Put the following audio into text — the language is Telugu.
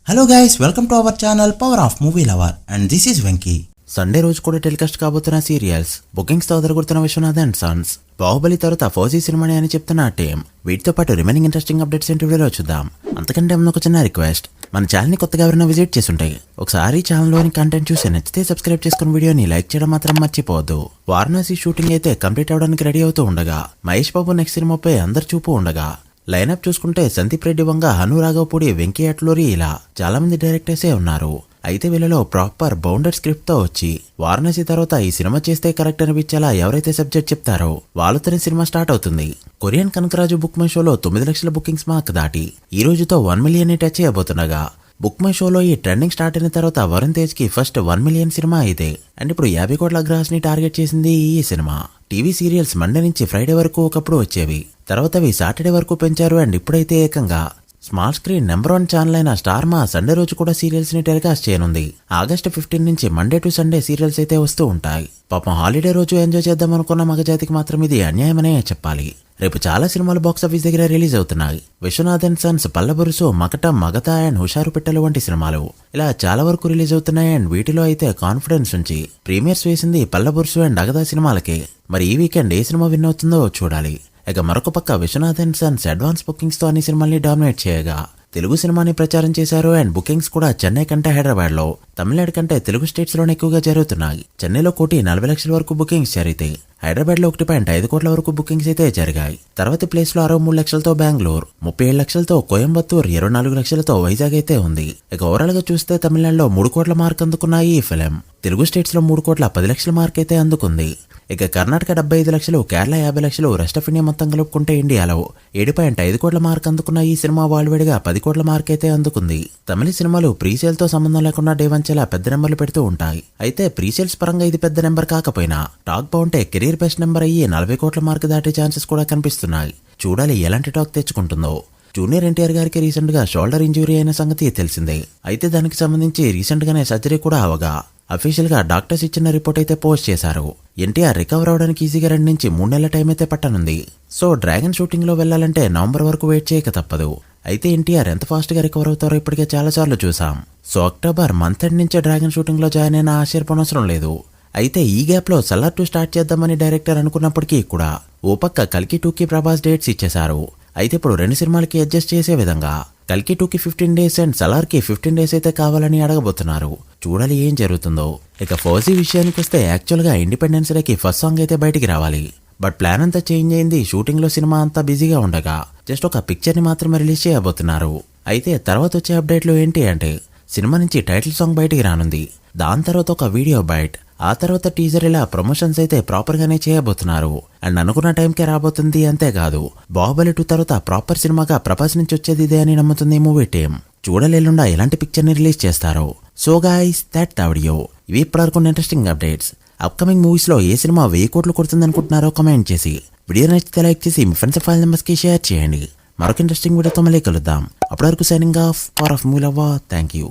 Hello guys, welcome to our channel power of movie lover and this is Venky. Sunday రోజు కూడా టెలికాస్ట్ కాబోతున్న సీరియల్స్, బుకింగ్స్ తో అదరగొడుతున్న విశ్వనాథ్ అండ్ సన్స్, బాహుబలి తర్వాత ఫౌజీ సినిమాని అని చెప్తున్న టీం. వీటితో పాటు రిమైనింగ్ ఇంట్రెస్టింగ్ అప్డేట్స్ ఏంటి వీడియోలో చూద్దాం. అంతకంటే ముందు ఒక చిన్న రిక్వెస్ట్, మన ఛానల్ ని కొత్తగా ఎవరైనా విజిట్ చేస్తుంటాయి ఒకసారి ఛానల్లోని కంటెంట్ చూసి నచ్చితే సబ్స్క్రైబ్ చేసుకుని వీడియోని లైక్ చేయడం మాత్రం మర్చిపోవద్దు. వారణాసి షూటింగ్ అయితే కంప్లీట్ అవడానికి రెడీ అవుతూ ఉండగా, మహేష్ బాబు నెక్స్ట్ సినిమాపై అందరు చూపు ఉండగా, లైనప్ చూసుకుంటే సందీప్ రెడ్డి వంగ, హను రాఘవపూడి, వెంకీ అట్లూరి ఇలా చాలా మంది డైరెక్టర్సే ఉన్నారు. అయితే వీళ్ళలో ప్రాపర్ బౌండెడ్ స్క్రిప్ట్ తో వచ్చి వారణాసి తర్వాత ఈ సినిమా చేస్తే కరెక్ట్ అనిపించేలా ఎవరైతే సబ్జెక్ట్ చెప్తారో వాళ్ళతోనే సినిమా స్టార్ట్ అవుతుంది. కొరియన్ కనకరాజు బుక్ మై షోలో 9 లక్షల బుకింగ్స్ మార్క్ దాటి ఈ రోజుతో 1 మిలియన్ ని టచ్ చేయబోతుండగా, బుక్ మై షోలో ఈ ట్రెండింగ్ స్టార్ట్ అయిన తర్వాత వరుణ్ తేజ్ కి ఫస్ట్ 1 మిలియన్ సినిమా అయితే, అండ్ ఇప్పుడు 50 కోట్ల గ్రాస్ ని టార్గెట్ చేసింది ఈ సినిమా. టీవీ సీరియల్స్ మండే నుంచి ఫ్రైడే వరకు ఒకప్పుడు వచ్చేవి, తర్వాత అవి సాటర్డే వరకు పెంచారు. అండ్ ఇప్పుడైతే ఏకంగా స్మాల్ స్క్రీన్ నెంబర్ 1 ఛానల్ అయిన స్టార్ మా సండే రోజు కూడా సీరియల్స్ ని టెలికాస్ట్ చేయనుంది. ఆగస్టు 15 నుంచి మండే టు సండే సీరియల్స్ అయితే వస్తూ ఉంటాయి. పాపం హాలిడే రోజు ఎంజాయ్ చేద్దాం అనుకున్న మగజాతికి మాత్రం ఇది అన్యాయమనే చెప్పాలి. రేపు చాలా సినిమాలు బాక్స్ ఆఫీస్ దగ్గర రిలీజ్ అవుతున్నాయి. విశ్వనాథ్ అండ్ సన్స్, పల్లబురుసు, మకటం, మగత అండ్ హుషారు పిట్టలు వంటి సినిమాలు ఇలా చాలా వరకు రిలీజ్ అవుతున్నాయి. అండ్ వీటిలో అయితే కాన్ఫిడెన్స్ నుంచి ప్రీమియర్స్ వేసింది పల్లబురుసు అండ్ అగదా సినిమాలకే. మరి ఈ వీకెండ్ ఏ సినిమా విన్ అవుతుందో చూడాలి. ఇక మరొక పక్క Viswanath and sons advance bookings తో అన్ని సినిమాల్ని డామినేట్ చేయగా, తెలుగు సినిమాని ప్రచారం చేశారు. అండ్ బుకింగ్స్ కూడా చెన్నై కంటే హైదరాబాద్ లో, తమిళనాడు కంటే తెలుగు స్టేట్స్ లోనే ఎక్కువగా జరుగుతున్నాయి. చెన్నైలో 1,40,00,000 వరకు బుకింగ్స్ జరిగితే, హైదరాబాద్ లో 1.5 కోట్ల వరకు బుకింగ్స్ అయితే జరిగాయి. తర్వాతి ప్లేస్ లో 63 లక్షలతో బెంగళూరు, 37 లక్షలతో కోయంబత్తూర్, 24 లక్షలతో వైజాగ్ అయితే ఉంది. ఇక ఓవరాల్ గా చూస్తే తమిళనాడులో 3 కోట్ల మార్క్ అందుకున్నాయి ఈ ఫిలిం. తెలుగు స్టేట్స్ లో 3,10,00,000 మార్క్ అయితే అందుకుంది. ఇక కర్ణాటక 75 లక్షలు, కేరళ 50 లక్షలు, రెస్ట్ ఆఫ్ ఇండియా మొత్తం కలుపుకుంటే ఇండియాలో 7.5 కోట్ల మార్క్ అందుకున్న ఈ సినిమా వాల్వేడిగా 10 కోట్ల మార్క్ అయితే అందుకుంది. తమిళ సినిమాలు ప్రీసేల్ తో సంబంధం లేకుండా డే వంచేలా పెద్ద నెంబర్లు పెడుతూ ఉంటాయి. అయితే ప్రీసేల్స్ పరంగా ఇది పెద్ద నెంబర్ కాకపోయినా, టాక్ బాగుంటే కెరీర్ బెస్ట్ నెంబర్ అయ్యి 40 కోట్ల మార్క్ దాటే ఛాన్సెస్ కూడా కనిపిస్తున్నాయి. చూడాలి ఎలాంటి టాక్ తెచ్చుకుంటుందో. జూనియర్ ఎన్టీఆర్ గారికి రీసెంట్ గా షోల్డర్ ఇంజురీ అయిన సంగతి తెలిసిందే. అయితే దానికి సంబంధించి రీసెంట్ గానే సర్జరీ కూడా అవగా, అఫీషియల్ గా డాక్టర్స్ ఇచ్చిన రిపోర్ట్ అయితే పోస్ట్ చేశారు. ఎన్టీఆర్ రికవర్ అవడానికి ఈజీగా 2 నుంచి 3 నెలల టైం అయితే పట్టనుంది. సో డ్రాగన్ షూటింగ్ లో వెళ్లాలంటే నవంబర్ వరకు వెయిట్ చేయక తప్పదు. అయితే ఎన్టీఆర్ ఎంత ఫాస్ట్ గా రికవర్ అవుతారో ఇప్పటికే చాలా సార్లు చూసాం. సో అక్టోబర్ మంత్ ఎండ్ నుంచే డ్రాగన్ షూటింగ్ లో జాయిన్ అయినా ఆశ్చర్యపోనవసరం లేదు. అయితే ఈ గ్యాప్ లో సలార్ 2 స్టార్ట్ చేద్దామని డైరెక్టర్ అనుకున్నప్పటికీ కూడా ఓ పక్క కల్కి 2కి ప్రభాస్ డేట్స్ ఇచ్చేశారు. అయితే ఇప్పుడు 2 సినిమాలకి అడ్జస్ట్ చేసే విధంగా కల్కి 2కి 15 డేస్ అండ్ సలార్ కి 15 డేస్ అయితే కావాలని అడగబోతున్నారు. చూడాలి ఏం జరుగుతుందో. ఇక ఫౌజీ విషయానికి వస్తే, యాక్చువల్ గా ఇండిపెండెన్స్ డేకి ఫస్ట్ సాంగ్ అయితే బయటికి రావాలి. బట్ ప్లాన్ అంతా చేంజ్ అయింది. షూటింగ్ లో సినిమా అంతా బిజీగా ఉండగా జస్ట్ ఒక పిక్చర్ ని మాత్రమే రిలీజ్ చేయబోతున్నారు. అయితే తర్వాత వచ్చే అప్డేట్లు ఏంటి అంటే, సినిమా నుంచి టైటిల్ సాంగ్ బయటికి రానుంది, దాని తర్వాత ఒక వీడియో బైట్, ఆ తర్వాత టీజర్, ఇలా ప్రమోషన్స్ అయితే ప్రాపర్ గానే చేయబోతున్నారు. అండ్ అనుకున్న టైంకే రాబోతుంది. అంతేకాదు, బాహుబలి 2 తర్వాత ప్రాపర్ సినిమాగా ప్రభాస్ నుంచి వచ్చేది ఇదే అని నమ్ముతుంది మూవీ టీం. చూడలేకుండా ఎలాంటి పిక్చర్ ని రిలీజ్ చేస్తారో. So guys, that the video. ఇవి ఇప్పటివరకు ఇంట్రెస్టింగ్ అప్డేట్స్. అప్కమింగ్ మూవీస్ లో ఏ సినిమా 1000 కోట్లు కొడుతుంది అనుకుంటున్నారో కమెంట్ చేసి, వీడియో నచ్చితే లైక్ చేసి మీ ఫ్రెండ్స్ ఫైల్ మెంబర్స్ కి షేర్ చేయండి. మరొక ఇంట్రెస్టింగ్ వీడియోతో మళ్ళీ కలుద్దాం. అప్పటి వరకు signing off, power of movie lover. Thank you.